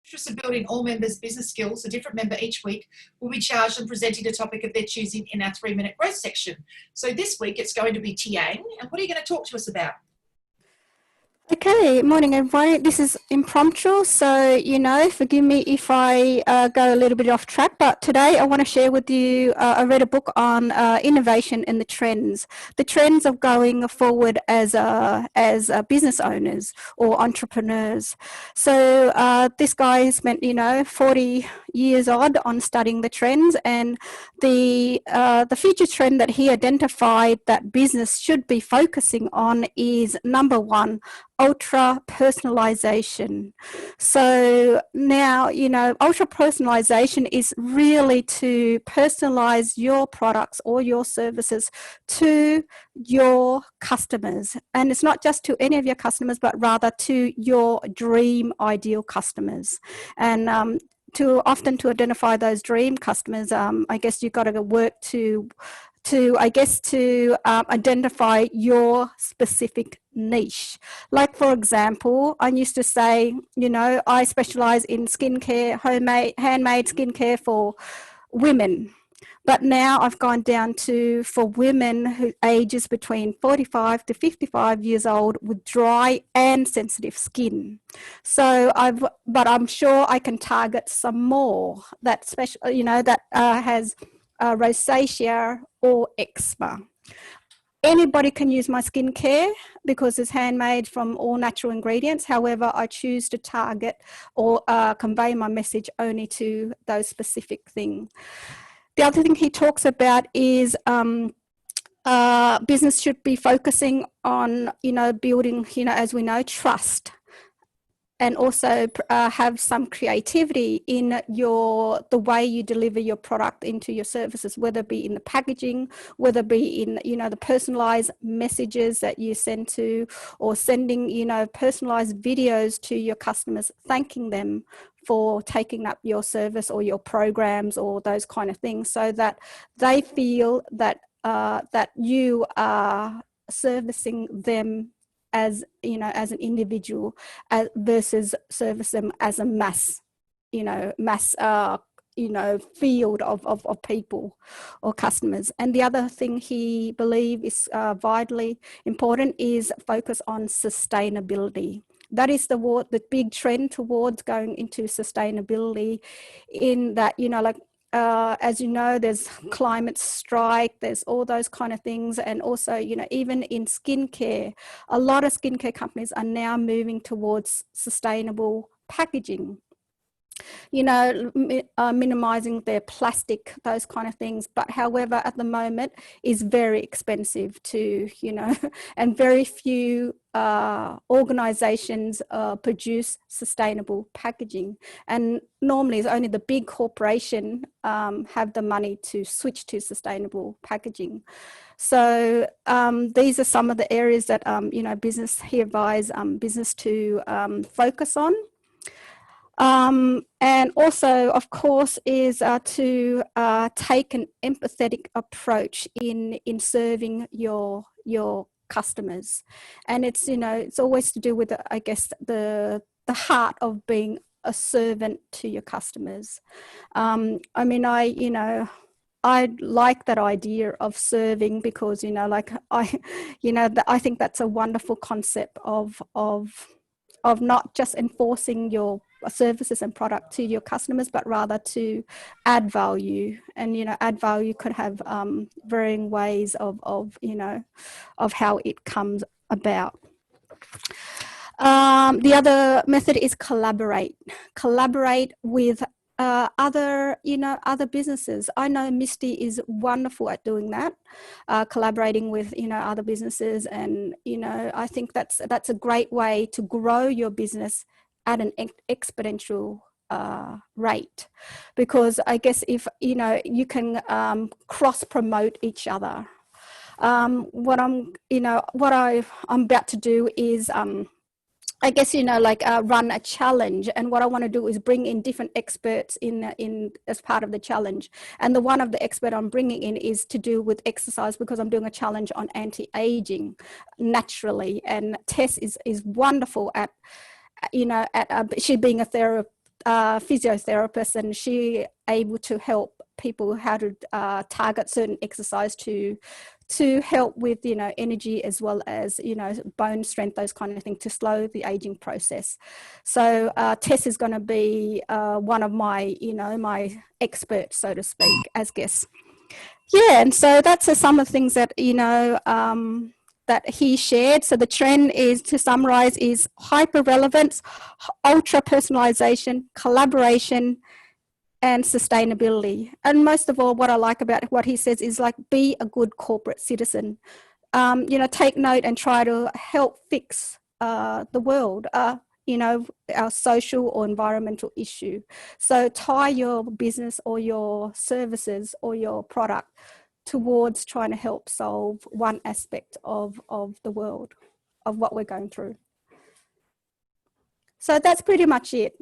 interest of building all members' business skills, a different member each week will be charged and presenting a topic of their choosing in our 3-minute growth section. So this week it's going to be Tiang. And what are you going to talk to us about? Okay, morning everyone. This is impromptu, so forgive me if I go a little bit off track, but today I want to share with you, I read a book on innovation and the trends of going forward as business owners or entrepreneurs. So this guy spent 40 years odd on studying the trends, and the future trend that he identified that business should be focusing on is number one, ultra personalization. So now, ultra personalization is really to personalize your products or your services to your customers. And it's not just to any of your customers, but rather to your dream ideal customers. And to identify those dream customers, I guess you've got to work to identify your specific niche. Like, for example, I used to say, I specialize in skincare, handmade skincare for women. But now I've gone down to for women who ages between 45 to 55 years old with dry and sensitive skin. So but I'm sure I can target some more that has rosacea or eczema. Anybody can use my skincare because it's handmade from all natural ingredients. However, I choose to target or convey my message only to those specific things. The other thing he talks about is business should be focusing on, building, as we know, trust. And also have some creativity in the way you deliver your product into your services, whether it be in the packaging, whether it be in, the personalized messages that you send to, or sending, personalized videos to your customers, thanking them for taking up your service or your programs or those kind of things, so that they feel that that you are servicing them as as an individual, versus service them as a mass field of people or customers. And the other thing he believes is vitally important is focus on sustainability. That is the big trend towards going into sustainability, in that as you know, there's climate strike, there's all those kind of things. And also, even in skincare, a lot of skincare companies are now moving towards sustainable packaging, minimizing their plastic, those kind of things. But however, at the moment is very expensive to, and very few organizations produce sustainable packaging. And normally it's only the big corporation have the money to switch to sustainable packaging. So these are some of the areas that, business, he advised business to focus on. And also, of course, is to take an empathetic approach in serving your customers. And it's, it's always to do with, I guess, the heart of being a servant to your customers. I like that idea of serving because, I think that's a wonderful concept of not just enforcing your services and product to your customers, but rather to add value. And add value could have varying ways of how it comes about. The other method is collaborate with other businesses. I know Misty is wonderful at doing that, collaborating with other businesses, and I think that's a great way to grow your business at an exponential rate, because I guess if you can cross promote each other. What I'm about to do is I guess, run a challenge. And what I want to do is bring in different experts in as part of the challenge. And the one of the expert I'm bringing in is to do with exercise, because I'm doing a challenge on anti-aging naturally. And Tess is wonderful at, she being a physiotherapist, and she able to help people how to target certain exercise to help with, you know, energy as well as, you know, bone strength, those kind of things, to slow the aging process. So Tess is going to be one of my, you know, my experts, so to speak, as guests. Yeah, and so that's some of the things that, you know, that he shared. So the trend is, to summarize, is hyper relevance, ultra personalization, collaboration, and sustainability. And most of all, what I like about what he says is, like, be a good corporate citizen. You know, take note and try to help fix the world, you know, our social or environmental issue. So tie your business or your services or your product towards trying to help solve one aspect of the world, of what we're going through. So that's pretty much it.